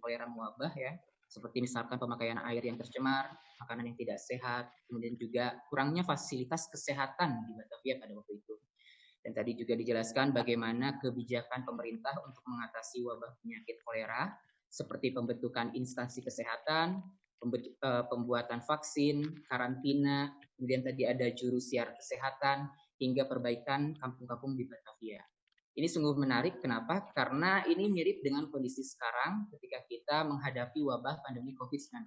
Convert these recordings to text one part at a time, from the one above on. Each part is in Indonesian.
kolera mewabah ya, seperti misalkan pemakaian air yang tercemar, makanan yang tidak sehat, kemudian juga kurangnya fasilitas kesehatan di Batavia pada waktu itu. Dan tadi juga dijelaskan bagaimana kebijakan pemerintah untuk mengatasi wabah penyakit kolera, seperti pembentukan instansi kesehatan, pembuatan vaksin, karantina, kemudian tadi ada juru siar kesehatan, hingga perbaikan kampung-kampung di Batavia. Ini sungguh menarik, kenapa? Karena ini mirip dengan kondisi sekarang ketika kita menghadapi wabah pandemi COVID-19.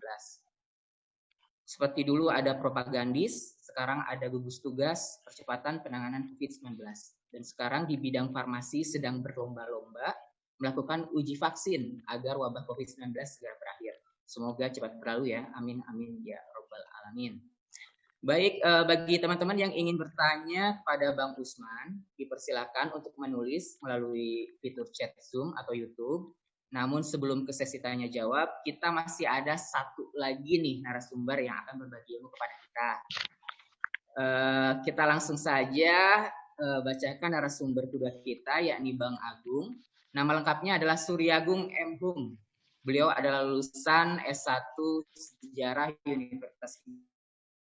Seperti dulu ada propagandis, sekarang ada gugus tugas percepatan penanganan COVID-19. Dan sekarang di bidang farmasi sedang berlomba-lomba melakukan uji vaksin agar wabah COVID-19 segera berakhir. Semoga cepat berlalu ya, amin amin ya robbal alamin. Baik, bagi teman-teman yang ingin bertanya pada Bang Usman, dipersilakan untuk menulis melalui fitur chat Zoom atau YouTube. Namun sebelum ke sesi tanya jawab, kita masih ada satu lagi nih narasumber yang akan berbagi ilmu kepada kita. Kita langsung saja bacakan narasumber kedua kita, yakni Bang Agung. Nama lengkapnya adalah Suryagung M. Hum. Beliau adalah lulusan S1 Sejarah Universitas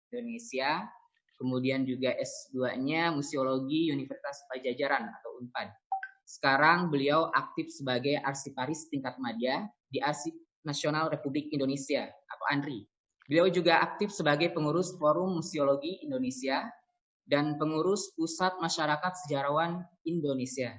Indonesia, kemudian juga S2-nya Museologi Universitas Pajajaran atau UNPAD. Sekarang beliau aktif sebagai arsiparis tingkat madya di Arsip Nasional Republik Indonesia atau ANRI. Beliau juga aktif sebagai pengurus Forum Museologi Indonesia dan pengurus Pusat Masyarakat Sejarawan Indonesia.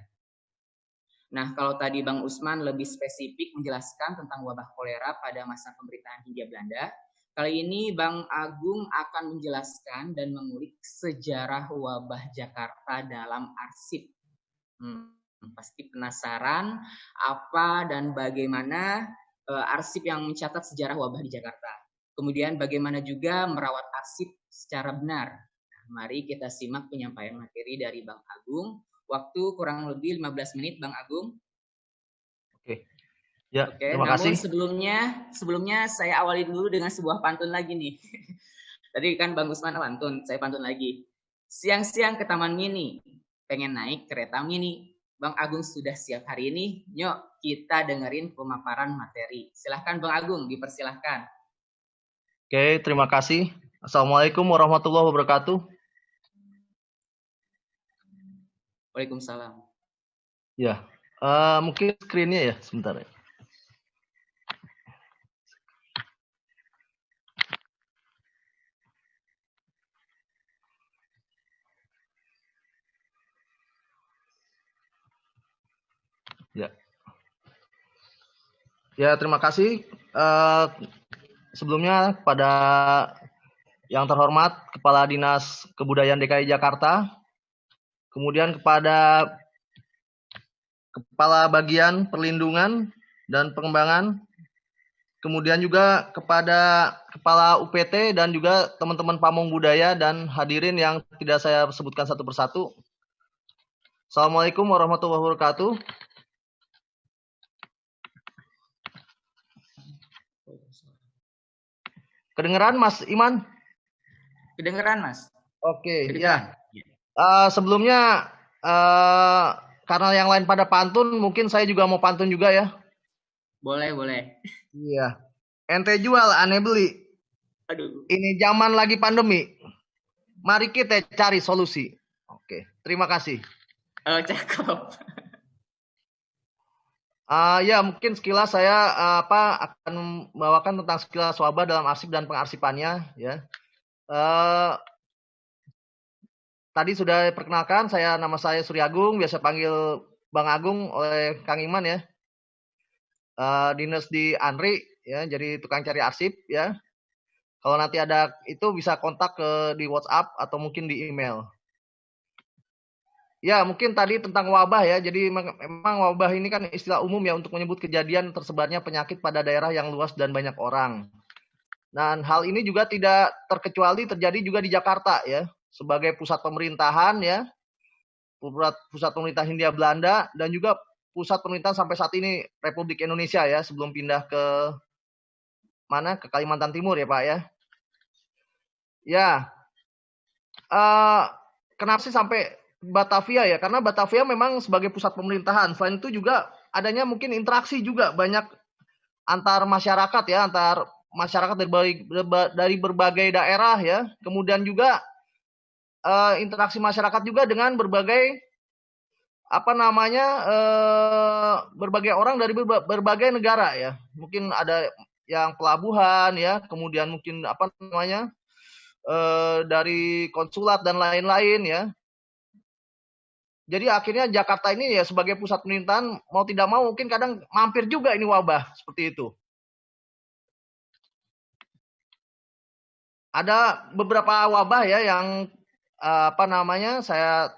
Nah, kalau tadi Bang Usman lebih spesifik menjelaskan tentang wabah kolera pada masa pemerintahan Hindia Belanda, kali ini Bang Agung akan menjelaskan dan mengulik sejarah wabah Jakarta dalam arsip. Pasti penasaran apa dan bagaimana arsip yang mencatat sejarah wabah di Jakarta. Kemudian bagaimana juga merawat arsip secara benar. Nah, mari kita simak penyampaian materi dari Bang Agung. Waktu kurang lebih 15 menit Bang Agung. Oke. Ya, Oke, terima namun kasih. sebelumnya saya awali dulu dengan sebuah pantun lagi nih. Tadi kan Bang Usman pantun, saya pantun lagi. Siang-siang ke Taman Mini, pengen naik kereta mini. Bang Agung sudah siap hari ini, yuk kita dengerin pemaparan materi. Silahkan Bang Agung, dipersilahkan. Oke, terima kasih. Assalamualaikum warahmatullahi wabarakatuh. Waalaikumsalam. Ya, mungkin screen-nya ya, sebentar ya. Ya. Ya, terima kasih. Sebelumnya kepada yang terhormat Kepala Dinas Kebudayaan DKI Jakarta, kemudian kepada Kepala Bagian Perlindungan dan Pengembangan, kemudian juga kepada Kepala UPT dan juga teman-teman pamong budaya dan hadirin yang tidak saya sebutkan satu persatu. Assalamualaikum warahmatullahi wabarakatuh. Kedengeran Mas Iman? Kedengeran Mas? Oke, Kedengeran. ya. Sebelumnya karena yang lain pada pantun, mungkin saya juga mau pantun juga ya. Boleh, boleh. Iya. Ente jual, aneh beli. Aduh. Ini zaman lagi pandemi. Mari kita cari solusi. Oke, terima kasih. Oh, cakep. Ya, mungkin sekilas saya akan membawakan tentang sekilas wabah dalam arsip dan pengarsipannya ya. Tadi sudah diperkenalkan, nama saya Suryagung, biasa panggil Bang Agung oleh Kang Iman ya. Dinas di ANRI ya, jadi tukang cari arsip ya. Kalau nanti ada itu bisa kontak di WhatsApp atau mungkin di email. Ya, mungkin tadi tentang wabah ya. Jadi memang wabah ini kan istilah umum ya untuk menyebut kejadian tersebarnya penyakit pada daerah yang luas dan banyak orang. Dan hal ini juga tidak terkecuali terjadi juga di Jakarta ya, sebagai pusat pemerintahan ya. Pusat pemerintah Hindia Belanda dan juga pusat pemerintahan sampai saat ini Republik Indonesia ya, sebelum pindah ke mana? Ke Kalimantan Timur ya, Pak ya. Ya. Kenapa sih sampai Batavia ya? Karena Batavia memang sebagai pusat pemerintahan. Selain itu juga adanya mungkin interaksi juga banyak antar masyarakat ya, antar masyarakat dari berbagai daerah ya. Kemudian juga interaksi masyarakat juga dengan berbagai berbagai orang dari berbagai negara ya. Mungkin ada yang pelabuhan ya, kemudian mungkin dari konsulat dan lain-lain ya. Jadi akhirnya Jakarta ini ya sebagai pusat pemerintahan mau tidak mau mungkin kadang mampir juga ini wabah seperti itu. Ada beberapa wabah ya yang saya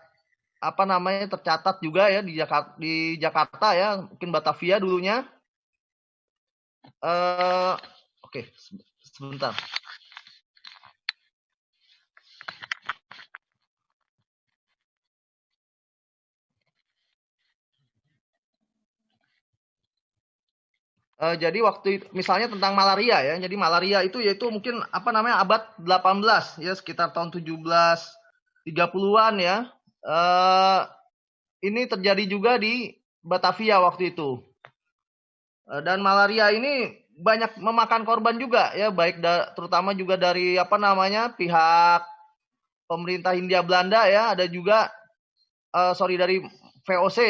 tercatat juga ya di Jakarta ya, mungkin Batavia dulunya. Oke, sebentar. Jadi waktu itu, misalnya tentang malaria ya. Jadi malaria itu yaitu mungkin abad 18 ya, sekitar tahun 1730-an ya. Ini terjadi juga di Batavia waktu itu. Dan malaria ini banyak memakan korban juga ya, baik terutama juga dari pihak pemerintah Hindia Belanda ya, ada juga dari VOC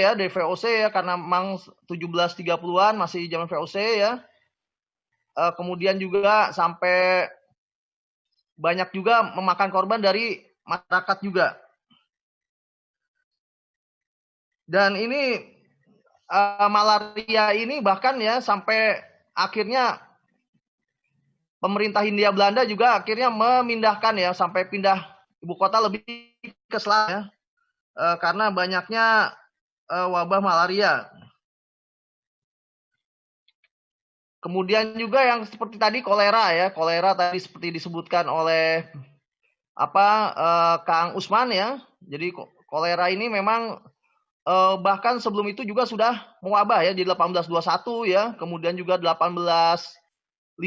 ya, karena memang 1730-an masih zaman VOC ya. Kemudian juga sampai banyak juga memakan korban dari masyarakat juga. Dan ini malaria ini bahkan ya sampai akhirnya pemerintah Hindia Belanda juga akhirnya memindahkan ya, sampai pindah ibu kota lebih ke selatan ya, karena banyaknya wabah malaria. Kemudian juga yang seperti tadi kolera ya, kolera tadi seperti disebutkan oleh Kang Usman ya. Jadi kolera ini memang bahkan sebelum itu juga sudah mewabah ya di 1821 ya, kemudian juga 1851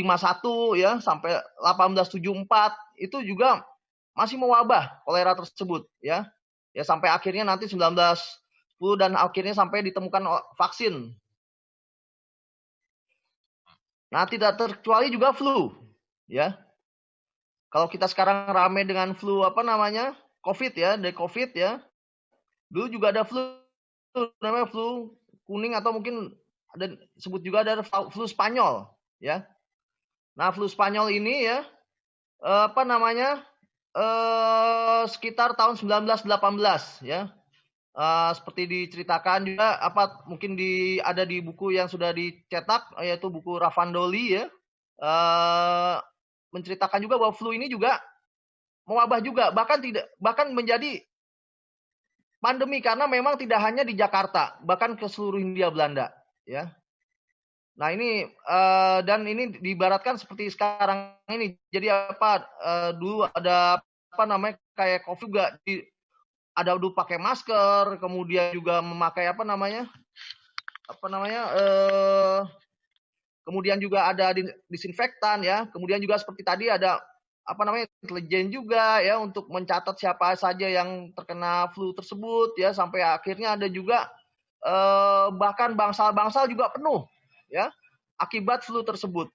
ya sampai 1874 itu juga masih mewabah kolera tersebut ya. Ya sampai akhirnya nanti 1910 dan akhirnya sampai ditemukan vaksin. Nah, tidak terkecuali juga flu ya. Kalau kita sekarang rame dengan flu COVID ya, dari COVID ya. Dulu juga ada flu namanya flu kuning atau mungkin ada sebut juga ada flu Spanyol ya. Nah, flu Spanyol ini ya sekitar tahun 1918 ya. Seperti diceritakan juga mungkin ada di buku yang sudah dicetak yaitu buku Raffandoli ya. Menceritakan juga bahwa flu ini juga mewabah juga, bahkan menjadi pandemi karena memang tidak hanya di Jakarta, bahkan ke seluruh Hindia Belanda ya. Nah, ini dan ini diibaratkan seperti sekarang ini. Jadi dulu ada kayak COVID juga ada dulu pakai masker, kemudian juga memakai kemudian juga ada disinfektan ya. Kemudian juga seperti tadi ada intelijen juga ya untuk mencatat siapa saja yang terkena flu tersebut ya, sampai akhirnya ada juga bahkan bangsal-bangsal juga penuh ya akibat flu tersebut.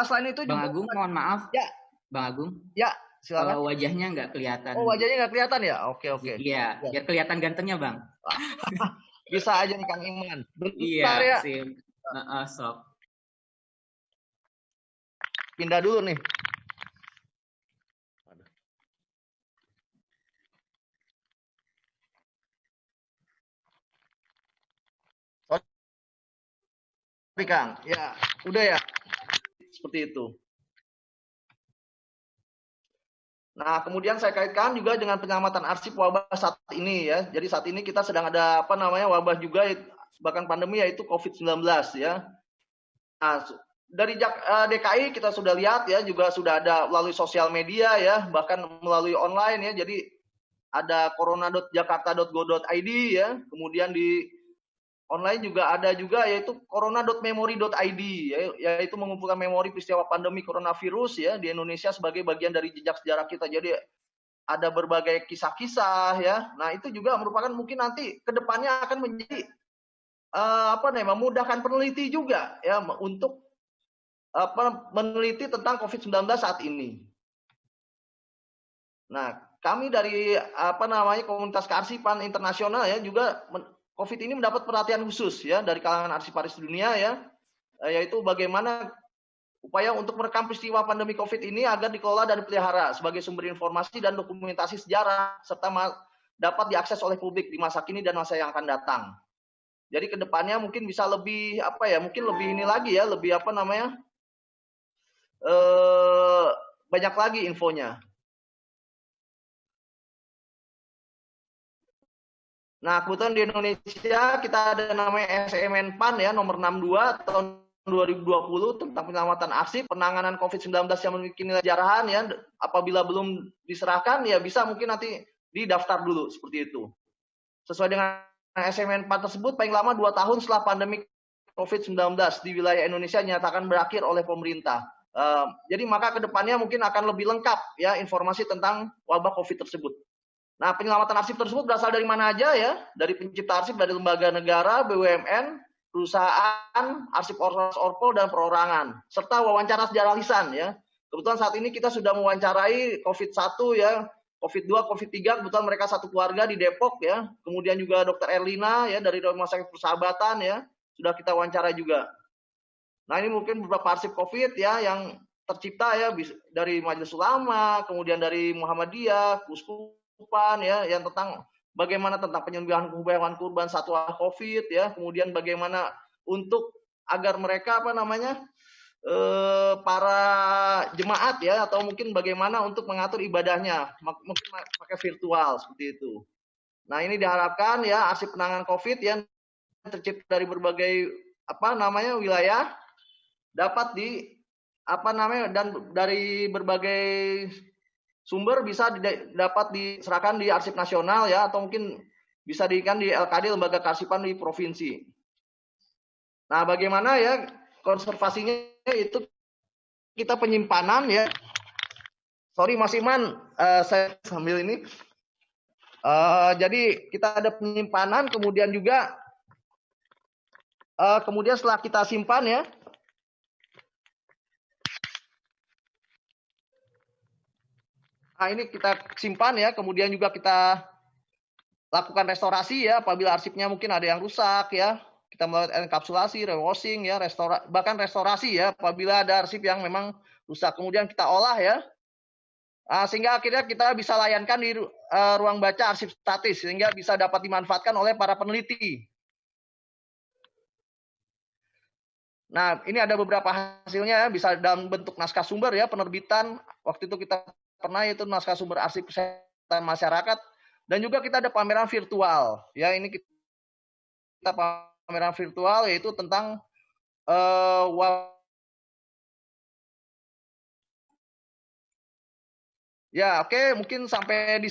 Selain itu Bang juga Agung, mohon maaf. Ya. Bang Agung. Ya, silakan. Wajahnya nggak kelihatan. Oh, wajahnya nggak kelihatan ya? Oke. Iya, biar kelihatan gantengnya, Bang. Bisa aja nih Kang Iman. Iya, Bentar ya. sip. Sok. Pindah dulu nih. Sorry Kang, ya udah ya. Seperti itu. Nah, kemudian saya kaitkan juga dengan penyelamatan arsip wabah saat ini ya. Jadi saat ini kita sedang ada wabah juga, bahkan pandemi, yaitu COVID-19 ya. Nah, dari DKI kita sudah lihat ya, juga sudah ada melalui sosial media ya, bahkan melalui online ya. Jadi ada corona.jakarta.go.id ya, kemudian di online juga ada juga yaitu corona.memory.id yaitu mengumpulkan memori peristiwa pandemi coronavirus ya di Indonesia sebagai bagian dari jejak sejarah kita. Jadi ada berbagai kisah-kisah ya. Nah, itu juga merupakan mungkin nanti kedepannya akan menjadi memudahkan peneliti juga ya untuk meneliti tentang COVID-19 saat ini. Nah, kami dari komunitas kearsipan internasional ya juga COVID ini mendapat perhatian khusus ya dari kalangan arsiparis dunia ya, yaitu bagaimana upaya untuk merekam peristiwa pandemi COVID ini agar dikelola dan dipelihara sebagai sumber informasi dan dokumentasi sejarah serta dapat diakses oleh publik di masa kini dan masa yang akan datang. Jadi kedepannya mungkin bisa lebih mungkin lebih ini lagi ya, lebih banyak lagi infonya. Nah, kebetulan di Indonesia kita ada namanya SMN-PAN ya, nomor 62 tahun 2020 tentang penyelamatan arsip penanganan COVID-19 yang memiliki nilai sejarahan ya. Apabila belum diserahkan ya bisa mungkin nanti didaftar dulu seperti itu. Sesuai dengan SMN-PAN tersebut paling lama 2 tahun setelah pandemi COVID-19 di wilayah Indonesia dinyatakan berakhir oleh pemerintah. Jadi maka kedepannya mungkin akan lebih lengkap ya informasi tentang wabah COVID tersebut. Nah, penyelamatan arsip tersebut berasal dari mana aja ya? Dari pencipta arsip, dari lembaga negara, BUMN, perusahaan, arsip orpol dan perorangan, serta wawancara sejarah lisan ya. Kebetulan saat ini kita sudah mewawancarai COVID-1 ya, COVID-2, COVID-3, kebetulan mereka satu keluarga di Depok ya. Kemudian juga Dr. Erlina ya dari Rumah Sakit Persahabatan ya, sudah kita wawancara juga. Nah, ini mungkin beberapa arsip COVID ya yang tercipta ya dari Majelis Ulama, kemudian dari Muhammadiyah, Kuskupan ya yang tentang bagaimana tentang penyembelihan hewan kurban satwa COVID ya, kemudian bagaimana untuk agar mereka para jemaat ya atau mungkin bagaimana untuk mengatur ibadahnya mungkin pakai virtual seperti itu. Nah, ini diharapkan ya arsip penanganan COVID yang tercipta dari berbagai wilayah dapat dan dari berbagai sumber bisa dapat diserahkan di arsip nasional ya atau mungkin bisa diikan di LKD lembaga kearsipan di provinsi. Nah, bagaimana ya konservasinya itu kita penyimpanan ya. Sorry Mas Iman, saya sambil ini. Jadi kita ada penyimpanan, kemudian juga kemudian setelah kita simpan ya, nah ini kita simpan ya, kemudian juga kita lakukan restorasi ya apabila arsipnya mungkin ada yang rusak ya. Kita melakukan enkapsulasi, rewashing ya, bahkan restorasi ya apabila ada arsip yang memang rusak. Kemudian kita olah ya. Sehingga akhirnya kita bisa layankan di ruang baca arsip statis sehingga bisa dapat dimanfaatkan oleh para peneliti. Nah, ini ada beberapa hasilnya ya, bisa dalam bentuk naskah sumber ya, penerbitan. Waktu itu kita pernah itu naskah sumber arsip kesehatan masyarakat dan juga kita ada pameran virtual. Ya, ini kita pameran virtual yaitu tentang ya, oke, mungkin sampai di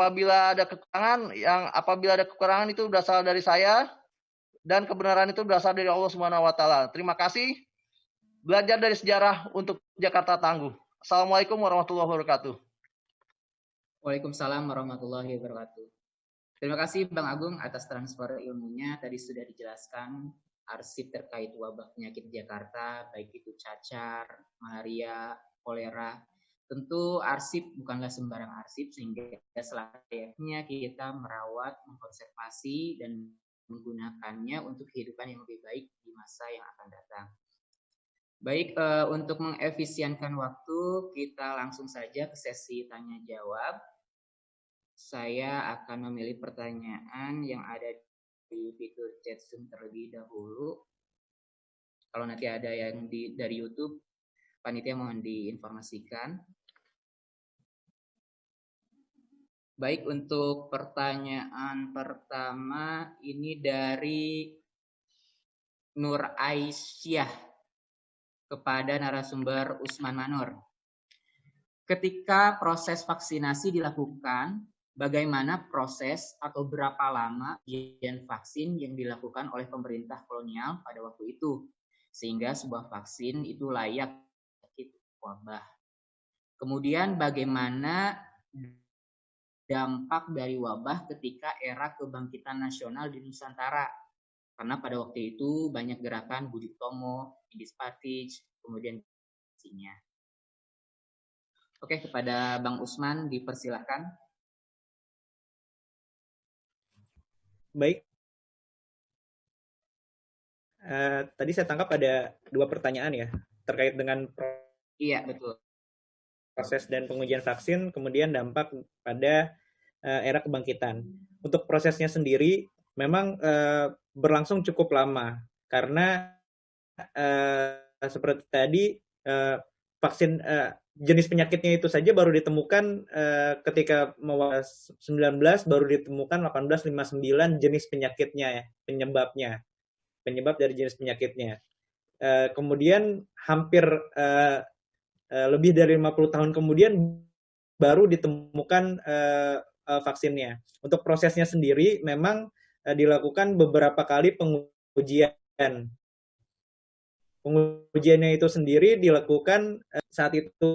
apabila ada kekurangan itu berasal dari saya dan kebenaran itu berasal dari Allah Subhanahu wa taala. Terima kasih. Belajar dari sejarah untuk Jakarta tangguh. Assalamualaikum warahmatullahi wabarakatuh. Waalaikumsalam warahmatullahi wabarakatuh. Terima kasih Bang Agung atas transfer ilmunya. Tadi sudah dijelaskan arsip terkait wabah penyakit Jakarta, baik itu cacar, malaria, kolera. Tentu arsip bukanlah sembarang arsip, sehingga selayaknya kita merawat, mengkonservasi, dan menggunakannya untuk kehidupan yang lebih baik di masa yang akan datang. Baik, untuk mengefisienkan waktu, kita langsung saja ke sesi tanya-jawab. Saya akan memilih pertanyaan yang ada di fitur chat Zoom terlebih dahulu. Kalau nanti ada yang dari YouTube, panitia mohon diinformasikan. Baik, untuk pertanyaan pertama ini dari Nur Aisyah kepada narasumber Usman Manur. Ketika proses vaksinasi dilakukan, bagaimana proses atau berapa lama ujian vaksin yang dilakukan oleh pemerintah kolonial pada waktu itu, sehingga sebuah vaksin itu layak untuk wabah. Kemudian bagaimana dampak dari wabah ketika era kebangkitan nasional di Nusantara, Karena pada waktu itu banyak gerakan Budi Utomo, Idis Patic, kemudian isinya. Oke, kepada Bang Usman dipersilahkan. Baik. Tadi saya tangkap ada 2 pertanyaan ya, terkait dengan Iya, betul. proses dan pengujian vaksin, kemudian dampak pada era kebangkitan. Untuk prosesnya sendiri memang berlangsung cukup lama karena seperti tadi vaksin jenis penyakitnya itu saja baru ditemukan ketika 19 baru ditemukan 1859 jenis penyakitnya ya, penyebab dari jenis penyakitnya. Kemudian hampir lebih dari 50 tahun kemudian baru ditemukan vaksinnya. Untuk prosesnya sendiri memang dilakukan beberapa kali pengujian. Pengujiannya itu sendiri dilakukan saat itu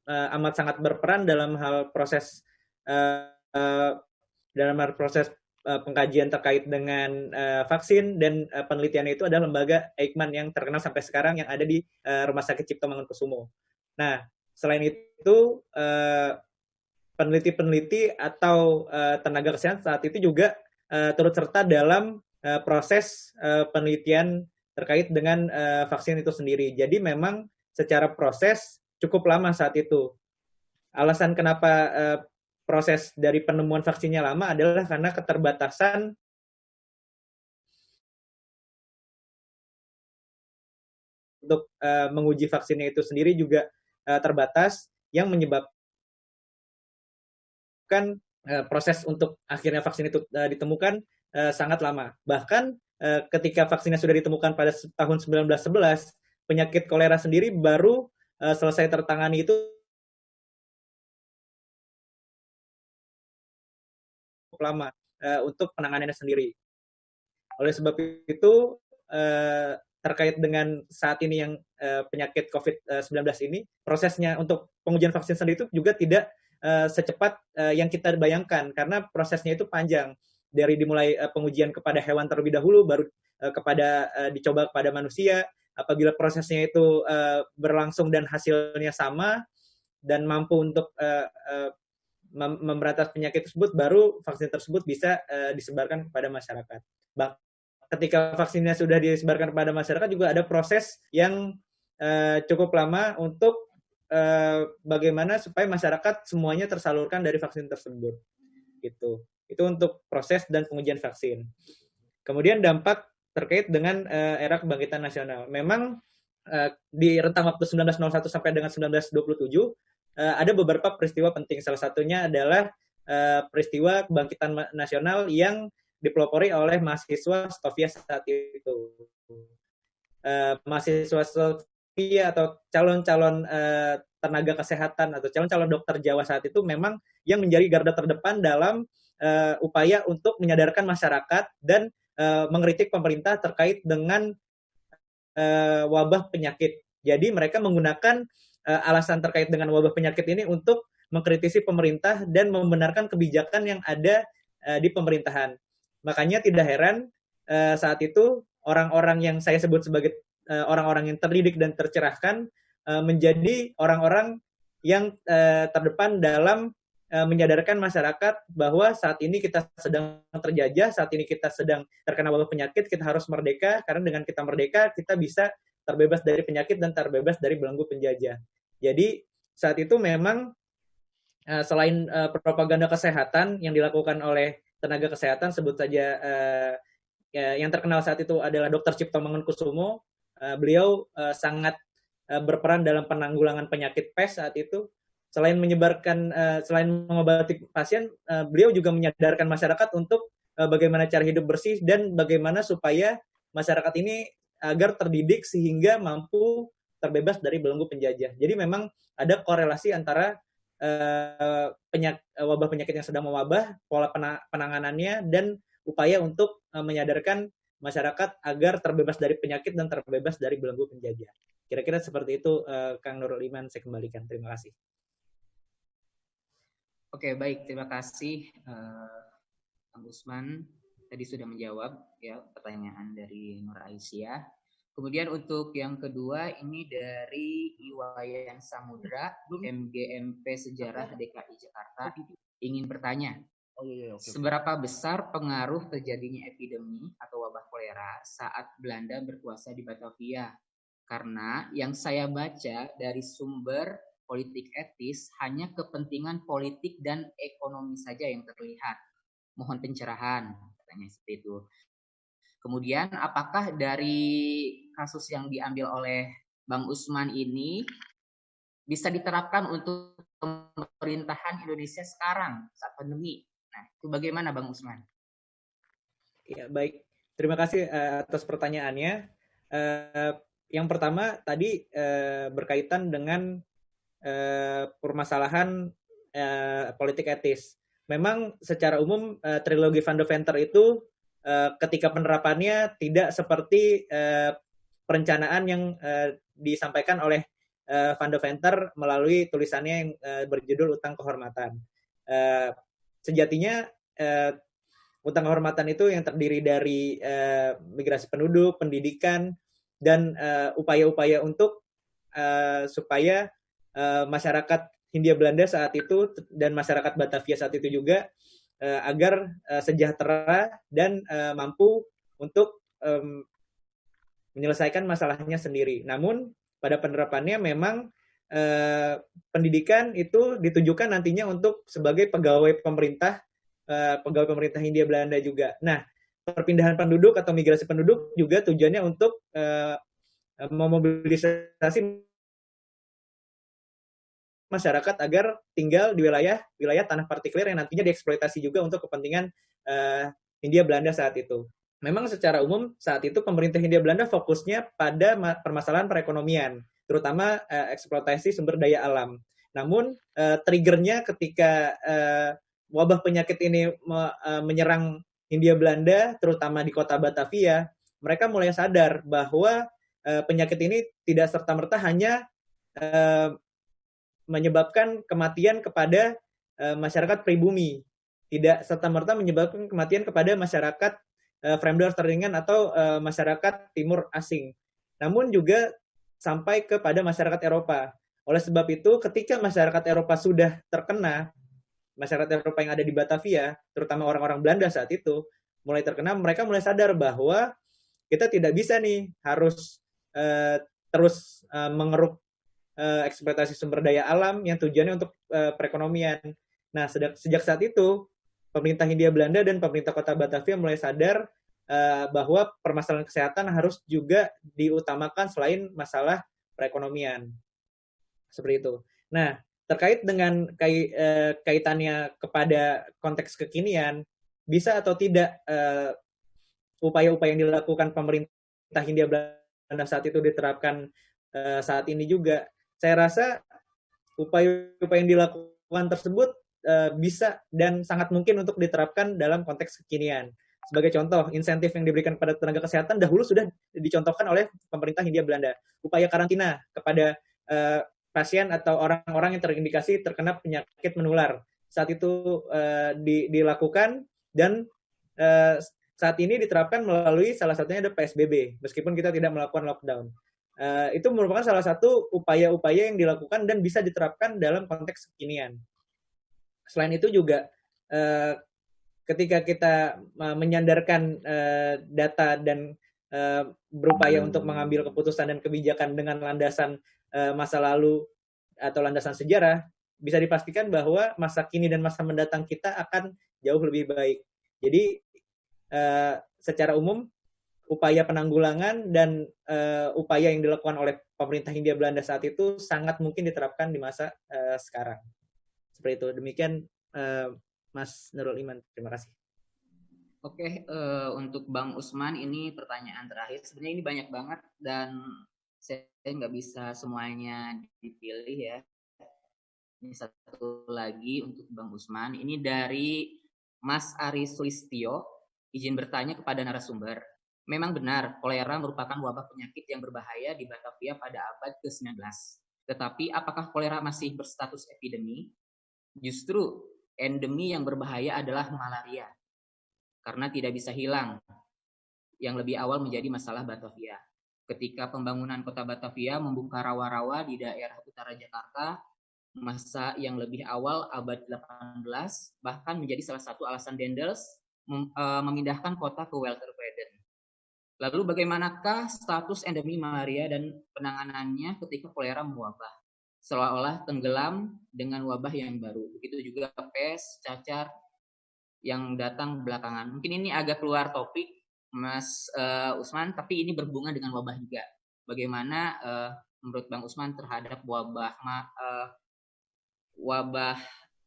amat sangat berperan dalam hal proses pengkajian terkait dengan vaksin, dan penelitiannya itu adalah lembaga Eijkman yang terkenal sampai sekarang yang ada di Rumah Sakit Cipto Mangunkusumo. Nah, selain itu peneliti-peneliti atau tenaga kesehatan saat itu juga turut serta dalam proses penelitian terkait dengan vaksin itu sendiri. Jadi memang secara proses cukup lama saat itu. Alasan kenapa proses dari penemuan vaksinnya lama adalah karena keterbatasan untuk menguji vaksinnya itu sendiri juga terbatas, yang menyebabkan proses untuk akhirnya vaksin itu ditemukan sangat lama. Bahkan ketika vaksinnya sudah ditemukan pada tahun 1911, penyakit kolera sendiri baru selesai tertangani itu cukup lama untuk penanganannya sendiri. Oleh sebab itu terkait dengan saat ini yang penyakit COVID-19 ini, prosesnya untuk pengujian vaksin sendiri itu juga tidak secepat yang kita bayangkan, karena prosesnya itu panjang. Dari dimulai pengujian kepada hewan terlebih dahulu, baru dicoba kepada manusia. Apabila prosesnya itu berlangsung dan hasilnya sama, dan mampu untuk memberantas penyakit tersebut, baru vaksin tersebut bisa disebarkan kepada masyarakat. Ketika vaksinnya sudah disebarkan kepada masyarakat, juga ada proses yang cukup lama untuk bagaimana supaya masyarakat semuanya tersalurkan dari vaksin tersebut. Gitu. Itu untuk proses dan pengujian vaksin. Kemudian dampak terkait dengan era kebangkitan nasional. Memang di rentang waktu 1901 sampai dengan 1927 ada beberapa peristiwa penting. Salah satunya adalah peristiwa kebangkitan nasional yang dipelopori oleh mahasiswa Stovia saat itu. Mahasiswa Stovia atau calon-calon tenaga kesehatan atau calon-calon dokter Jawa saat itu memang yang menjadi garda terdepan dalam upaya untuk menyadarkan masyarakat dan mengkritik pemerintah terkait dengan wabah penyakit. Jadi mereka menggunakan alasan terkait dengan wabah penyakit ini untuk mengkritisi pemerintah dan membenarkan kebijakan yang ada di pemerintahan. Makanya tidak heran saat itu orang-orang yang saya sebut sebagai orang-orang yang terdidik dan tercerahkan menjadi orang-orang yang terdepan dalam menyadarkan masyarakat bahwa saat ini kita sedang terjajah, saat ini kita sedang terkena wabah penyakit, kita harus merdeka, karena dengan kita merdeka, kita bisa terbebas dari penyakit dan terbebas dari belenggu penjajah. Jadi saat itu memang selain propaganda kesehatan yang dilakukan oleh tenaga kesehatan, sebut saja yang terkenal saat itu adalah Dr. Cipto Mangunkusumo, beliau sangat berperan dalam penanggulangan penyakit pes saat itu. Selain mengobati pasien, beliau juga menyadarkan masyarakat untuk bagaimana cara hidup bersih dan bagaimana supaya masyarakat ini agar terdidik sehingga mampu terbebas dari belenggu penjajah. Jadi memang ada korelasi antara wabah penyakit yang sedang mewabah, pola penanganannya, dan upaya untuk menyadarkan masyarakat agar terbebas dari penyakit dan terbebas dari belenggu penjajah. Kira-kira seperti itu, Kang Nurul Iman, saya kembalikan. Terima kasih. Oke, baik. Terima kasih, Kang Usman. tadi sudah menjawab ya pertanyaan dari Nur Aisyah. Kemudian untuk yang kedua ini dari Iwayan Samudra, MGMP Sejarah DKI Jakarta, ingin bertanya, seberapa besar pengaruh terjadinya epidemi atau wabah kolera saat Belanda berkuasa di Batavia? Karena yang saya baca dari sumber politik etis hanya kepentingan politik dan ekonomi saja yang terlihat. Mohon pencerahan, katanya seperti itu. Kemudian apakah dari kasus yang diambil oleh Bang Usman ini bisa diterapkan untuk pemerintahan Indonesia sekarang saat pandemi? Nah, itu bagaimana Bang Usman? Ya, baik. Terima kasih atas pertanyaannya. Yang pertama tadi berkaitan dengan permasalahan politik etis. Memang secara umum trilogi Van de Venter itu ketika penerapannya tidak seperti perencanaan yang disampaikan oleh Van de Venter melalui tulisannya yang berjudul Utang Kehormatan. Sejatinya utang kehormatan itu yang terdiri dari migrasi penduduk, pendidikan, dan upaya-upaya untuk supaya masyarakat Hindia Belanda saat itu dan masyarakat Batavia saat itu juga agar sejahtera dan mampu untuk menyelesaikan masalahnya sendiri. Namun pada penerapannya memang pendidikan itu ditujukan nantinya untuk sebagai pegawai pemerintah Hindia Belanda juga. Nah, perpindahan penduduk atau migrasi penduduk juga tujuannya untuk memobilisasi masyarakat agar tinggal di wilayah tanah partikelir yang nantinya dieksploitasi juga untuk kepentingan Hindia Belanda saat itu. Memang secara umum saat itu pemerintah Hindia Belanda fokusnya pada permasalahan perekonomian, terutama eksploitasi sumber daya alam. Namun triggernya ketika wabah penyakit ini menyerang Hindia Belanda, terutama di kota Batavia, mereka mulai sadar bahwa penyakit ini tidak serta-merta hanya menyebabkan kematian kepada masyarakat pribumi, tidak serta-merta menyebabkan kematian kepada masyarakat Vreemdeling atau masyarakat timur asing, namun juga sampai kepada masyarakat Eropa. Oleh sebab itu, ketika masyarakat Eropa sudah terkena, masyarakat Eropa yang ada di Batavia, terutama orang-orang Belanda saat itu, mulai terkena, mereka mulai sadar bahwa kita tidak bisa nih harus terus mengeruk eksploitasi sumber daya alam yang tujuannya untuk perekonomian. Nah, sejak saat itu, pemerintah Hindia Belanda dan pemerintah kota Batavia mulai sadar bahwa permasalahan kesehatan harus juga diutamakan selain masalah perekonomian. Seperti itu. Nah, terkait dengan kaitannya kepada konteks kekinian, bisa atau tidak upaya-upaya yang dilakukan pemerintah Hindia Belanda saat itu diterapkan saat ini juga. Saya rasa upaya-upaya yang dilakukan tersebut bisa dan sangat mungkin untuk diterapkan dalam konteks kekinian. Sebagai contoh, insentif yang diberikan kepada tenaga kesehatan dahulu sudah dicontohkan oleh pemerintah Hindia Belanda. Upaya karantina kepada pasien atau orang-orang yang terindikasi terkena penyakit menular. Saat itu dilakukan dan saat ini diterapkan melalui salah satunya ada PSBB, meskipun kita tidak melakukan lockdown. Itu merupakan salah satu upaya-upaya yang dilakukan dan bisa diterapkan dalam konteks kekinian. Selain itu juga ketika kita menyandarkan data dan berupaya untuk mengambil keputusan dan kebijakan dengan landasan masa lalu atau landasan sejarah, bisa dipastikan bahwa masa kini dan masa mendatang kita akan jauh lebih baik. Jadi secara umum upaya penanggulangan dan upaya yang dilakukan oleh pemerintah Hindia Belanda saat itu sangat mungkin diterapkan di masa sekarang. Seperti itu. Demikian Mas Nurul Iman. Terima kasih. Oke, untuk Bang Usman ini pertanyaan terakhir. Sebenarnya ini banyak banget dan saya nggak bisa semuanya dipilih ya. Ini satu lagi untuk Bang Usman. Ini dari Mas Ari Sulistyo. Izin bertanya kepada narasumber. Memang benar, kolera merupakan wabah penyakit yang berbahaya di Batavia pada abad ke-19. Tetapi apakah kolera masih berstatus epidemi? Justru endemi yang berbahaya adalah malaria. karena tidak bisa hilang yang lebih awal menjadi masalah Batavia. Ketika pembangunan kota Batavia membuka rawa-rawa di daerah utara Jakarta, masa yang lebih awal abad 18 bahkan menjadi salah satu alasan Daendels memindahkan kota ke Weltervreden. Lalu bagaimanakah status endemi malaria dan penanganannya ketika kolera mewabah? Seolah-olah tenggelam dengan wabah yang baru. Begitu juga pes, cacar yang datang belakangan. Mungkin ini agak keluar topik, Mas Usman, tapi ini berhubungan dengan wabah juga. Bagaimana menurut Bang Usman terhadap wabah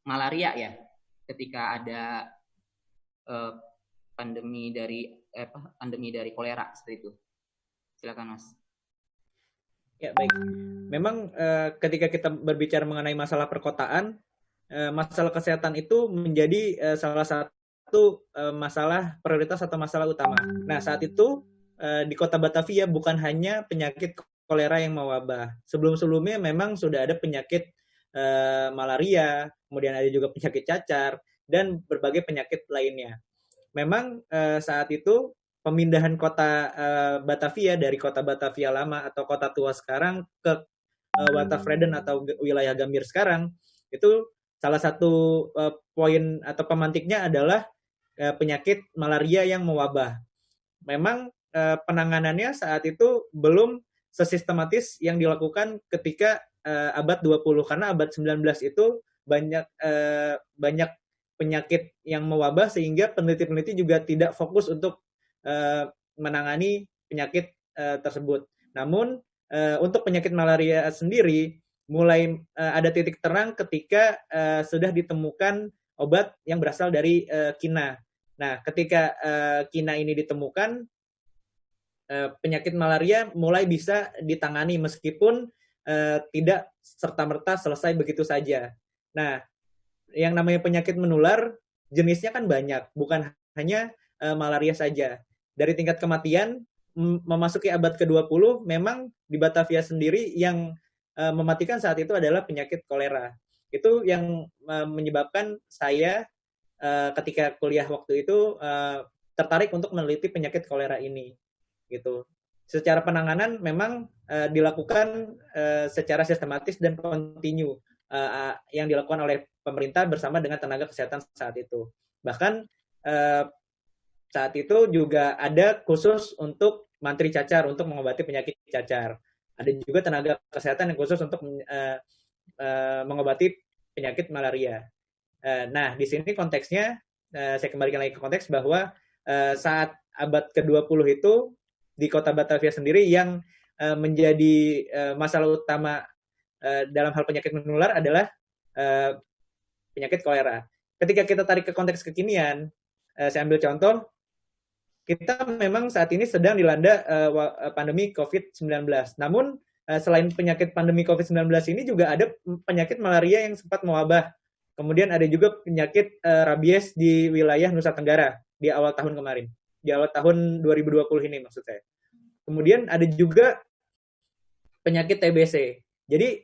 malaria ya, ketika ada pandemi dari kolera seperti itu. Silakan Mas. Ya, baik. Memang ketika kita berbicara mengenai masalah perkotaan, masalah kesehatan itu menjadi salah satu masalah prioritas atau masalah utama. Nah, saat itu di kota Batavia bukan hanya penyakit kolera yang mewabah. Sebelum-sebelumnya memang sudah ada penyakit malaria, kemudian ada juga penyakit cacar, dan berbagai penyakit lainnya. Memang saat itu pemindahan kota Batavia dari kota Batavia lama atau kota tua sekarang ke Weltervreden atau wilayah Gambir sekarang, itu salah satu poin atau pemantiknya adalah penyakit malaria yang mewabah. Memang penanganannya saat itu belum sesistematis yang dilakukan ketika abad 20, karena abad 19 itu banyak penyakit yang mewabah sehingga peneliti-peneliti juga tidak fokus untuk menangani penyakit tersebut. Namun untuk penyakit malaria sendiri mulai ada titik terang ketika sudah ditemukan obat yang berasal dari kina. Nah, ketika kina ini ditemukan, penyakit malaria mulai bisa ditangani meskipun tidak serta-merta selesai begitu saja. Nah, yang namanya penyakit menular jenisnya kan banyak, bukan hanya malaria saja. Dari tingkat kematian memasuki abad ke-20 memang di Batavia sendiri yang mematikan saat itu adalah penyakit kolera. Itu yang menyebabkan saya ketika kuliah waktu itu tertarik untuk meneliti penyakit kolera ini gitu. Secara penanganan memang dilakukan secara sistematis dan kontinu yang dilakukan oleh pemerintah bersama dengan tenaga kesehatan saat itu. Bahkan saat itu juga ada khusus untuk mantri cacar untuk mengobati penyakit cacar. Ada juga tenaga kesehatan yang khusus untuk mengobati penyakit malaria. Nah, di sini konteksnya saya kembalikan lagi ke konteks bahwa saat abad ke-20 itu di kota Batavia sendiri yang menjadi masalah utama dalam hal penyakit menular adalah penyakit kolera. Ketika kita tarik ke konteks kekinian, saya ambil contoh, kita memang saat ini sedang dilanda pandemi COVID-19. Namun selain penyakit pandemi COVID-19 ini juga ada penyakit malaria yang sempat mewabah. Kemudian ada juga penyakit rabies di wilayah Nusa Tenggara di awal tahun kemarin. Di awal tahun 2020 ini maksud saya. Kemudian ada juga penyakit TBC. Jadi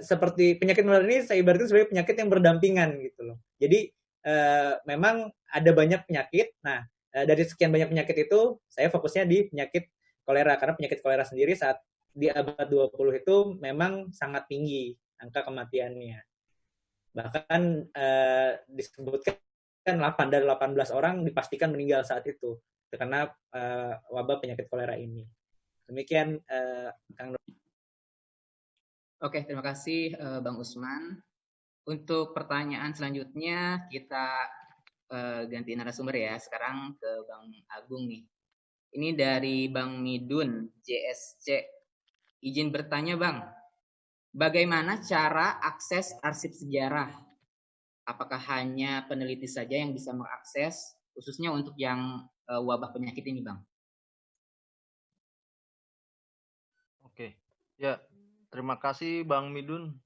seperti penyakit malaria ini saya ibaratkan sebagai penyakit yang berdampingan gitu loh. Jadi memang ada banyak penyakit. Nah, dari sekian banyak penyakit itu saya fokusnya di penyakit kolera karena penyakit kolera sendiri saat di abad 20 itu memang sangat tinggi angka kematiannya. Bahkan disebutkan 8 dari 18 orang dipastikan meninggal saat itu karena wabah penyakit kolera ini. Demikian Kang. Oke, terima kasih Bang Usman. Untuk pertanyaan selanjutnya kita ganti narasumber ya. Sekarang ke Bang Agung nih. Ini dari Bang Midun, JSC. Izin bertanya Bang, bagaimana cara akses arsip sejarah? Apakah hanya peneliti saja yang bisa mengakses, khususnya untuk yang wabah penyakit ini Bang? Oke, ya terima kasih Bang Midun.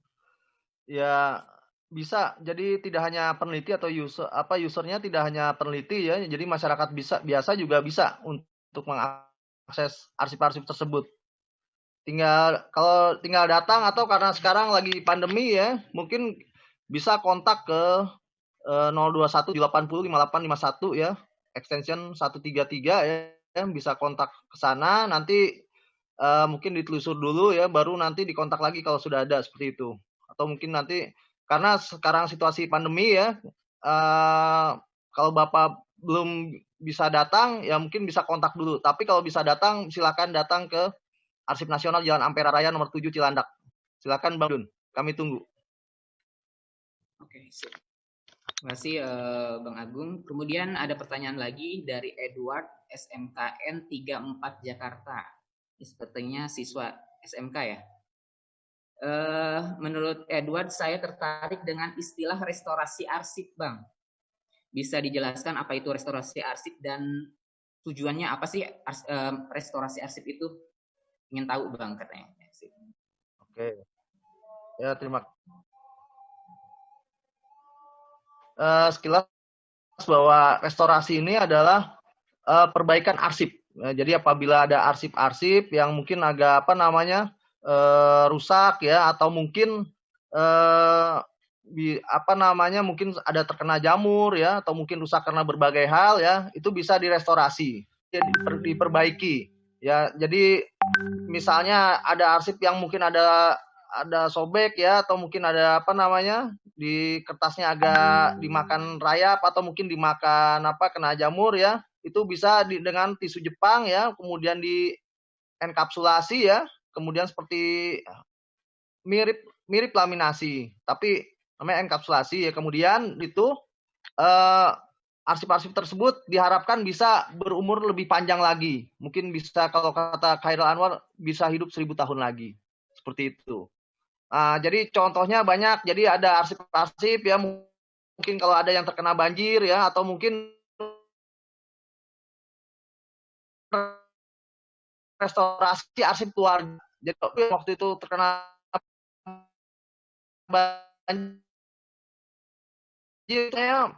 Ya bisa, jadi tidak hanya peneliti atau usernya tidak hanya peneliti ya, jadi masyarakat biasa juga bisa untuk mengakses arsip-arsip tersebut. Kalau tinggal datang atau karena sekarang lagi pandemi ya, mungkin bisa kontak ke 021 80 5851 ya. extension 133 ya, bisa kontak ke sana, nanti mungkin ditelusur dulu ya, baru nanti dikontak lagi kalau sudah ada seperti itu. Atau mungkin nanti karena sekarang situasi pandemi ya, kalau Bapak belum bisa datang ya mungkin bisa kontak dulu. Tapi kalau bisa datang silakan datang ke Arsip Nasional Jalan Ampera Raya nomor 7 Cilandak. Silakan Bang Dun, kami tunggu. Oke, sip. Terima kasih Bang Agung. Kemudian ada pertanyaan lagi dari Edward SMKN 34 Jakarta. Ini sepertinya siswa SMK ya. Menurut Edward, saya tertarik dengan istilah restorasi arsip, Bang. Bisa dijelaskan apa itu restorasi arsip dan tujuannya apa sih restorasi arsip itu? Ingin tahu, Bang, katanya. Oke. Ya, terima kasih. Sekilas bahwa restorasi ini adalah perbaikan arsip. Jadi apabila ada arsip-arsip yang mungkin agak rusak ya, atau mungkin mungkin ada terkena jamur ya, atau mungkin rusak karena berbagai hal ya, itu bisa direstorasi, diperbaiki ya. Jadi misalnya ada arsip yang mungkin ada sobek ya, atau mungkin ada di kertasnya agak dimakan rayap atau mungkin dimakan kena jamur ya, itu bisa dengan tisu Jepang ya, kemudian di enkapsulasi ya, kemudian seperti mirip laminasi, tapi namanya enkapsulasi ya. Kemudian itu arsip-arsip tersebut diharapkan bisa berumur lebih panjang lagi. Mungkin bisa, kalau kata Khairil Anwar, bisa hidup 1000 tahun lagi. Seperti itu. Jadi contohnya banyak. Jadi ada arsip-arsip ya, mungkin kalau ada yang terkena banjir ya, atau mungkin restorasi arsip keluarga. Jadi waktu itu terkena banjir, saya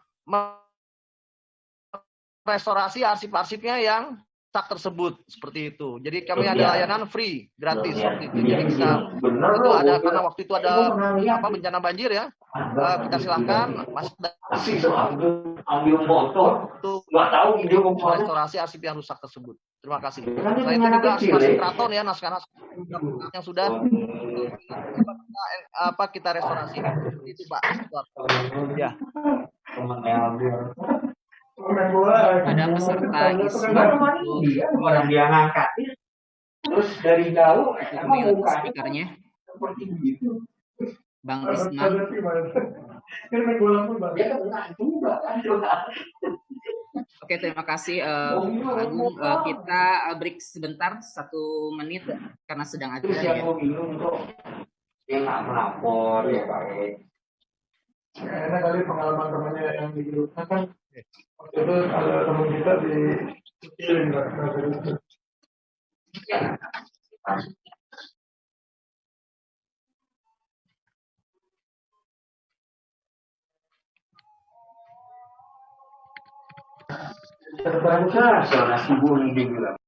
restorasi arsip-arsipnya yang rusak tersebut, seperti itu. Jadi kami ada layanan free, gratis seperti itu. Jadi bisa itu ada, karena waktu itu ada bencana banjir ya, kita silakan masuk ambil motor untuk nggak tahu dia mau kemana. restorasi arsip yang rusak tersebut. Terima kasih. Selain itu juga arsip keraton ya, naskah-naskah yang sudah kita restorasi. Itu Pak. Ya. Ada peserta orang dia ngangkat terus dari jauh emang speakernya seperti begitu Bang Isman. Oke, terima kasih Bang Agung. Kita break sebentar 1 menit karena sedang ada ya. Dia nggak melapor ya baik. Karena kali pengalaman temannya yang di grupnya kan waktu itu ada teman kita di kecilin Pak. Terbangsa sonasi bunuh dia bilang.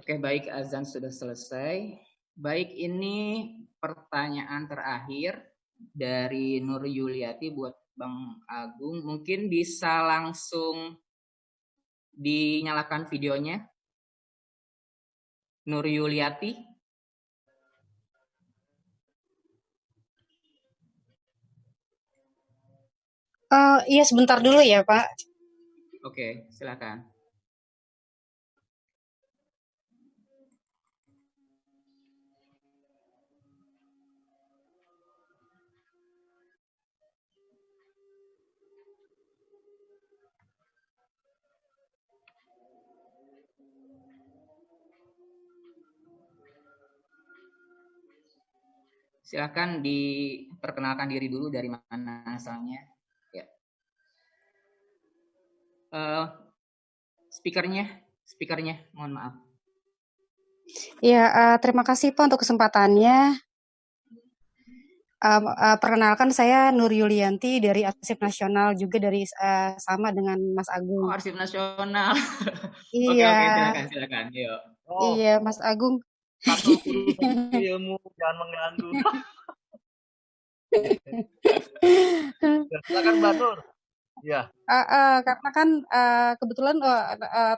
Oke, baik, azan sudah selesai. Baik, ini pertanyaan terakhir dari Nur Yuliati buat Bang Agung. Mungkin bisa langsung dinyalakan videonya. Nur Yuliati. Iya sebentar dulu ya Pak. Oke, silakan. Silakan diperkenalkan diri dulu dari mana asalnya. Ya. Speakernya, mohon maaf. Iya, terima kasih Pak untuk kesempatannya. Perkenalkan saya Nur Yulianti dari Arsip Nasional juga dari sama dengan Mas Oh, Agung. Arsip Nasional. Iya, Oke, silakan. Yuk. Oh, iya Mas Agung. satu urusan ilmu, jangan mengganggu. Ya, silakan Mbak Nur. Ya, Karena kan kebetulan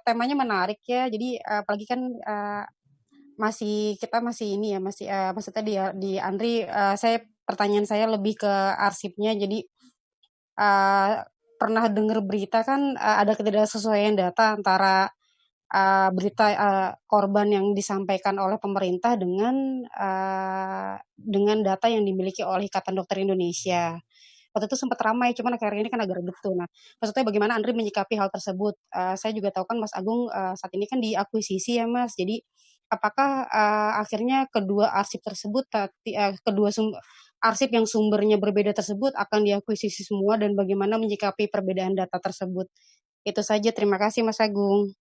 temanya menarik ya. Jadi apalagi kan kita masih ini ya masih maksudnya di Andri saya pertanyaan saya lebih ke arsipnya. Jadi pernah dengar berita kan ada ketidaksesuaian data antara berita korban yang disampaikan oleh pemerintah dengan data yang dimiliki oleh Ikatan Dokter Indonesia. Waktu itu sempat ramai, cuman akhirnya ini kan agak redup tuh. Nah, maksudnya bagaimana Andri menyikapi hal tersebut? Saya juga tahu kan Mas Agung saat ini kan diakuisisi ya Mas. Jadi apakah akhirnya kedua arsip tersebut, arsip yang sumbernya berbeda tersebut akan diakuisisi semua dan bagaimana menyikapi perbedaan data tersebut? Itu saja. Terima kasih Mas Agung.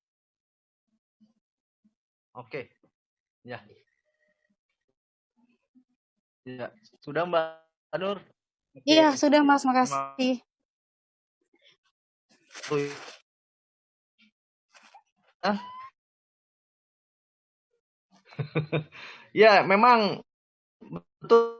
oke. Ya, ya. Sudah Mbak Nur. Oke. Iya, sudah Mas, Terima makasih. kasih. Ah, ya, memang betul.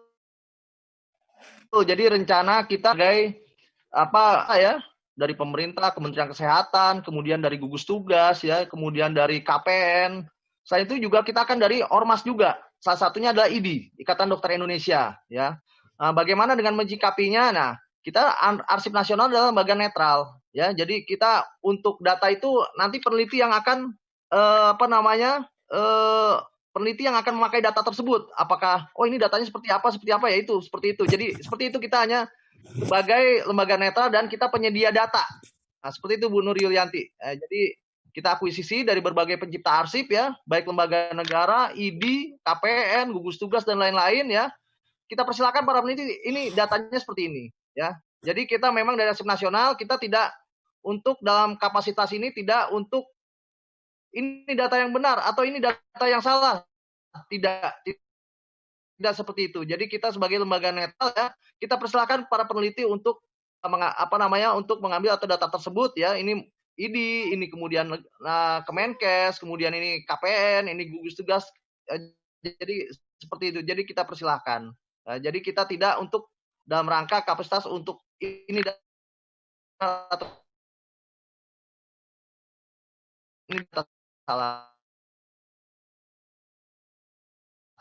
Jadi rencana kita sebagai apa ya, dari pemerintah, Kementerian Kesehatan, kemudian dari gugus tugas ya, kemudian dari KPN. Selain itu juga kita akan dari Ormas juga. Salah satunya adalah IDI, Ikatan Dokter Indonesia ya. Bagaimana dengan menyikapinya? Nah, kita Arsip Nasional adalah lembaga netral ya. Jadi kita untuk data itu nanti peneliti yang akan peneliti yang akan memakai data tersebut. Apakah ini datanya seperti apa ya, itu seperti itu. Jadi seperti itu, kita hanya sebagai lembaga netral dan kita penyedia data. Nah, seperti itu Bu Nur Yulianti. Jadi kita akuisisi dari berbagai pencipta arsip ya, baik lembaga negara, IDI, KPN, gugus tugas dan lain-lain ya. Kita persilakan para peneliti, ini datanya seperti ini ya. Jadi kita memang dari Arsip Nasional, kita tidak untuk dalam kapasitas ini tidak untuk ini data yang benar atau ini data yang salah. Tidak seperti itu. Jadi kita sebagai lembaga netral ya, kita persilakan para peneliti untuk untuk mengambil atau data tersebut ya. Ini IDI, ini kemudian Kemenkes, kemudian ini KPN, ini gugus tugas. Jadi seperti itu. Jadi kita persilahkan. Jadi kita tidak untuk dalam rangka kapasitas untuk ini atau ini data salah.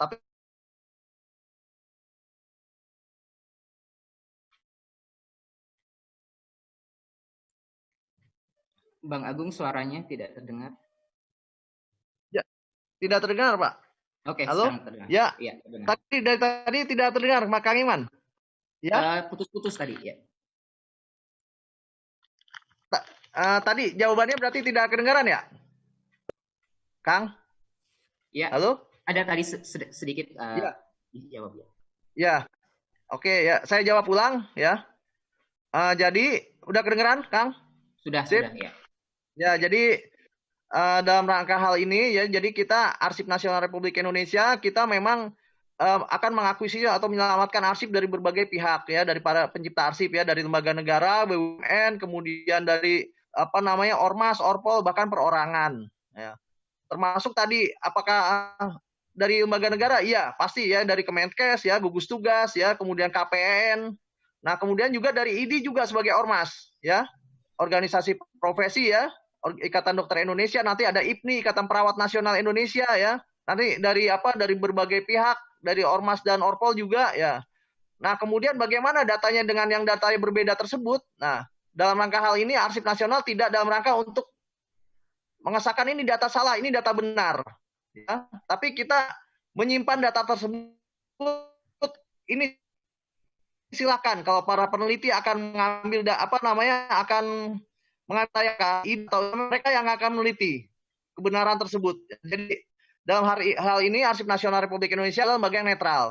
Tapi Bang Agung, suaranya tidak terdengar. ya, tidak terdengar, Pak. Oke, halo? sekarang terdengar. Ya, terdengar. Tadi tidak terdengar, Mak Kang Iman. Ya. Putus-putus tadi ya. Tadi jawabannya berarti tidak kedengaran ya, Kang? Ya. Halo? Ada tadi sedikit ya. dijawab ya. Ya, oke ya. Saya jawab ulang ya. Jadi udah kedengeran, Kang? Sudah ya. Ya, jadi dalam rangka hal ini ya, jadi kita Arsip Nasional Republik Indonesia, kita memang akan mengakuisisi atau menyelamatkan arsip dari berbagai pihak ya, dari para pencipta arsip ya, dari lembaga negara, BUMN, kemudian dari ormas, orpol, bahkan perorangan ya. Termasuk tadi apakah dari lembaga negara? Iya, pasti ya, dari Kemenkes ya, gugus tugas ya, kemudian KPN. Nah, kemudian juga dari ID juga sebagai ormas ya, organisasi profesi ya, Ikatan Dokter Indonesia, nanti ada IPNI, Ikatan Perawat Nasional Indonesia ya. Nanti dari berbagai pihak, dari ormas dan orpol juga ya. Nah, kemudian bagaimana datanya dengan yang datanya berbeda tersebut? Nah, dalam rangka hal ini Arsip Nasional tidak dalam rangka untuk mengesahkan ini data salah, ini data benar. Ya, tapi kita menyimpan data tersebut, ini silakan kalau para peneliti akan mengambil akan mengatakan atau mereka yang akan meneliti kebenaran tersebut. Jadi dalam hal ini Arsip Nasional Republik Indonesia adalah lembaga yang netral.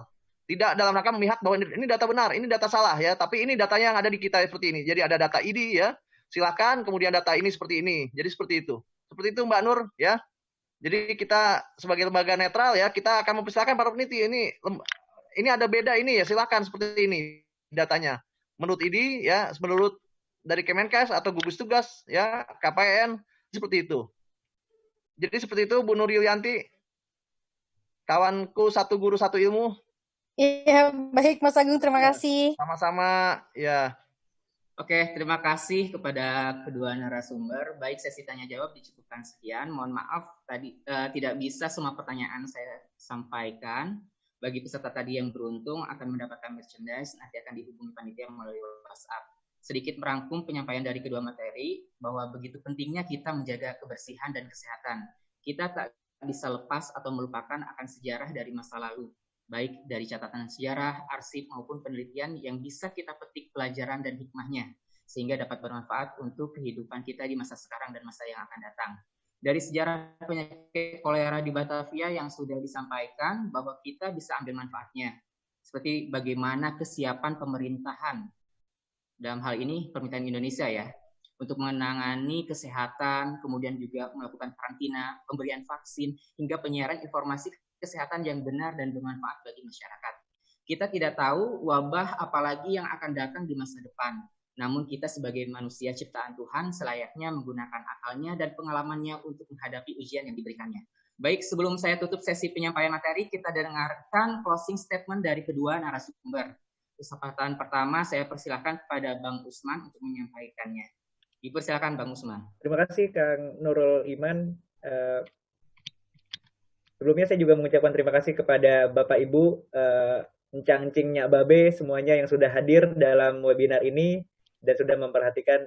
Tidak dalam rangka memihak bahwa ini data benar, ini data salah ya, tapi ini datanya yang ada di kita seperti ini. Jadi ada data ID ya, silakan, kemudian data ini seperti ini. Jadi seperti itu. Seperti itu Mbak Nur ya. Jadi kita sebagai lembaga netral ya, kita akan mempersilahkan para peneliti ini ada beda ini ya, silakan seperti ini datanya. Menurut ID ya, menurut dari Kemenkes atau gugus tugas ya, KPN seperti itu. Jadi seperti itu Bu Nur Yulianti, kawanku satu guru satu ilmu. Iya, baik Mas Agung, terima kasih. Sama-sama ya. Oke, terima kasih kepada kedua narasumber. Baik, sesi tanya jawab dicukupkan sekian. Mohon maaf tadi tidak bisa semua pertanyaan saya sampaikan. Bagi peserta tadi yang beruntung akan mendapatkan merchandise, nanti akan dihubungi panitia melalui WhatsApp. Sedikit merangkum penyampaian dari kedua materi, bahwa begitu pentingnya kita menjaga kebersihan dan kesehatan. Kita tak bisa lepas atau melupakan akan sejarah dari masa lalu, baik dari catatan sejarah, arsip, maupun penelitian yang bisa kita petik pelajaran dan hikmahnya, sehingga dapat bermanfaat untuk kehidupan kita di masa sekarang dan masa yang akan datang. Dari sejarah penyakit kolera di Batavia yang sudah disampaikan, bahwa kita bisa ambil manfaatnya, seperti bagaimana kesiapan pemerintahan, dalam hal ini pemerintahan Indonesia ya, untuk menangani kesehatan, kemudian juga melakukan karantina, pemberian vaksin, hingga penyiaran informasi kesehatan yang benar dan bermanfaat bagi masyarakat. Kita tidak tahu wabah apalagi yang akan datang di masa depan. Namun kita sebagai manusia ciptaan Tuhan selayaknya menggunakan akalnya dan pengalamannya untuk menghadapi ujian yang diberikannya. Baik, sebelum saya tutup sesi penyampaian materi, kita dengarkan closing statement dari kedua narasumber. Kesempatan pertama saya persilakan kepada Bang Usman untuk menyampaikannya. Dipersilakan Bang Usman. Terima kasih Kang Nurul Iman. Sebelumnya saya juga mengucapkan terima kasih kepada Bapak Ibu, encang-encing Nyak Babe, semuanya yang sudah hadir dalam webinar ini dan sudah memperhatikan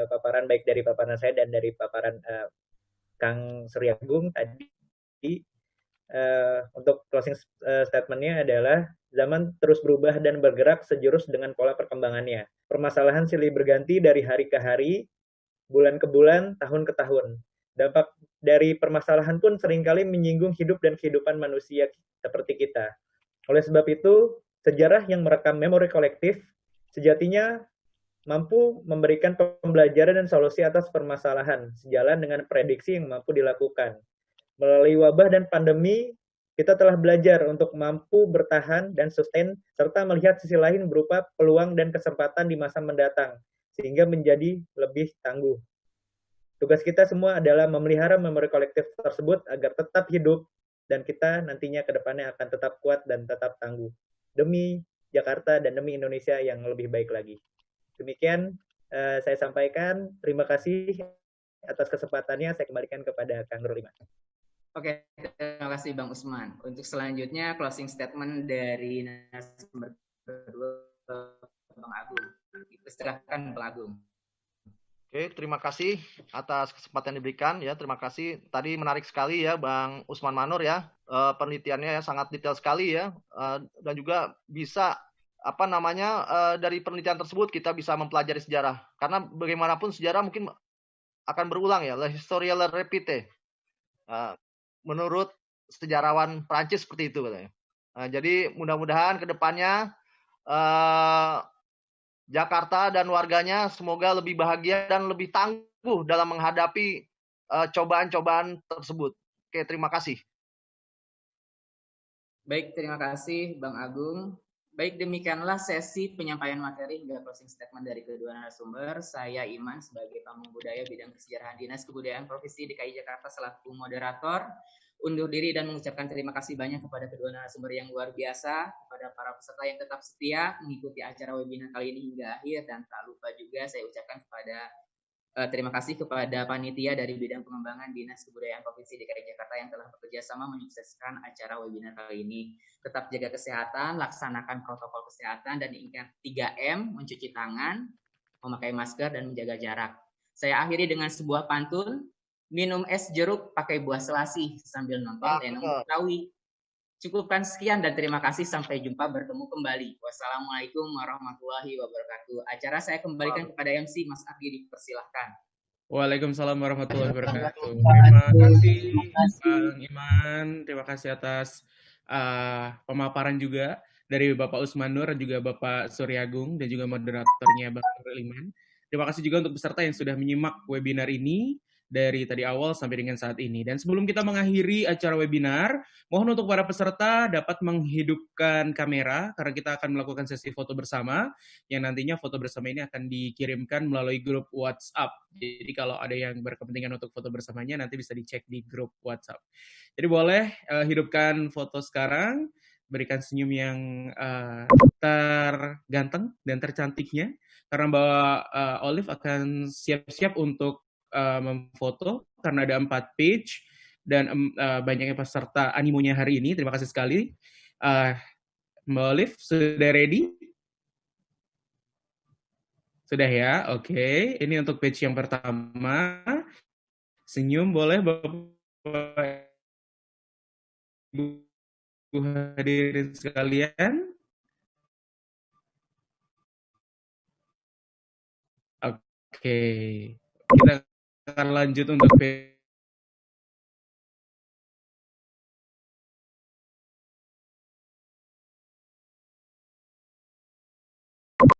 paparan baik dari paparan saya dan dari paparan Kang Suryagung tadi. Untuk closing statement-nya adalah zaman terus berubah dan bergerak sejurus dengan pola perkembangannya. Permasalahan silih berganti dari hari ke hari, bulan ke bulan, tahun ke tahun. Dampak dari permasalahan pun seringkali menyinggung hidup dan kehidupan manusia seperti kita. Oleh sebab itu, sejarah yang merekam memori kolektif sejatinya mampu memberikan pembelajaran dan solusi atas permasalahan, sejalan dengan prediksi yang mampu dilakukan. Melalui wabah dan pandemi, kita telah belajar untuk mampu bertahan dan sustain, serta melihat sisi lain berupa peluang dan kesempatan di masa mendatang, sehingga menjadi lebih tangguh. Tugas kita semua adalah memelihara memori kolektif tersebut agar tetap hidup, dan kita nantinya ke depannya akan tetap kuat dan tetap tangguh. Demi Jakarta dan demi Indonesia yang lebih baik lagi. Demikian saya sampaikan. Terima kasih atas kesempatannya. Saya kembalikan kepada Kang Nurul Iman. Oke, terima kasih Bang Usman. Untuk selanjutnya closing statement dari narasumber kedua Bang Agung. Silakan Bang Agung. Oke, terima kasih atas kesempatan yang diberikan ya. Terima kasih. Tadi menarik sekali ya Bang Usman Manur ya. Penelitiannya ya sangat detail sekali ya. Dan juga bisa dari penelitian tersebut kita bisa mempelajari sejarah. Karena bagaimanapun sejarah mungkin akan berulang ya. La historia la repite. Menurut sejarawan Prancis seperti itu katanya. Jadi mudah-mudahan ke depannya Jakarta dan warganya semoga lebih bahagia dan lebih tangguh dalam menghadapi cobaan-cobaan tersebut. Oke, terima kasih. Baik, terima kasih Bang Agung. Baik, demikianlah sesi penyampaian materi hingga closing statement dari kedua narasumber. Saya Iman sebagai Pamong Budaya Bidang Kesejarahan Dinas Kebudayaan Provinsi DKI Jakarta selaku moderator undur diri dan mengucapkan terima kasih banyak kepada kedua narasumber yang luar biasa, kepada para peserta yang tetap setia mengikuti acara webinar kali ini hingga akhir, dan tak lupa juga saya ucapkan terima kasih kepada panitia dari bidang pengembangan Dinas Kebudayaan Provinsi DKI Jakarta yang telah bekerja sama menyukseskan acara webinar kali ini. Tetap jaga kesehatan, laksanakan protokol kesehatan, dan ingat 3M, mencuci tangan, memakai masker, dan menjaga jarak. Saya akhiri dengan sebuah pantun, minum es jeruk pakai buah selasih sambil nonton Lenong Betawi. Cukupkan sekian dan terima kasih. Sampai jumpa, bertemu kembali. Wassalamualaikum warahmatullahi wabarakatuh. Acara saya kembalikan kepada MC, Mas Ardi, dipersilahkan. Waalaikumsalam warahmatullahi wabarakatuh. Terima kasih Bang Iman, terima kasih atas pemaparan juga dari Bapak Usman Nur dan juga Bapak Suryagung dan juga moderatornya Bang Nurul Iman. Terima kasih juga untuk peserta yang sudah menyimak webinar ini dari tadi awal sampai dengan saat ini. Dan sebelum kita mengakhiri acara webinar, mohon untuk para peserta dapat menghidupkan kamera karena kita akan melakukan sesi foto bersama yang nantinya foto bersama ini akan dikirimkan melalui grup WhatsApp. Jadi kalau ada yang berkepentingan untuk foto bersamanya nanti bisa dicek di grup WhatsApp. Jadi boleh hidupkan foto sekarang, berikan senyum yang terganteng dan tercantiknya karena Mbak Olive akan siap-siap untuk memfoto karena ada 4 page dan banyaknya peserta animonya hari ini. Terima kasih sekali. Mbak Olive, sudah ready? Sudah ya? Oke. Ini untuk page yang pertama. Senyum boleh Bapak Ibu hadirin sekalian. Oke. Kita akan lanjut untuk page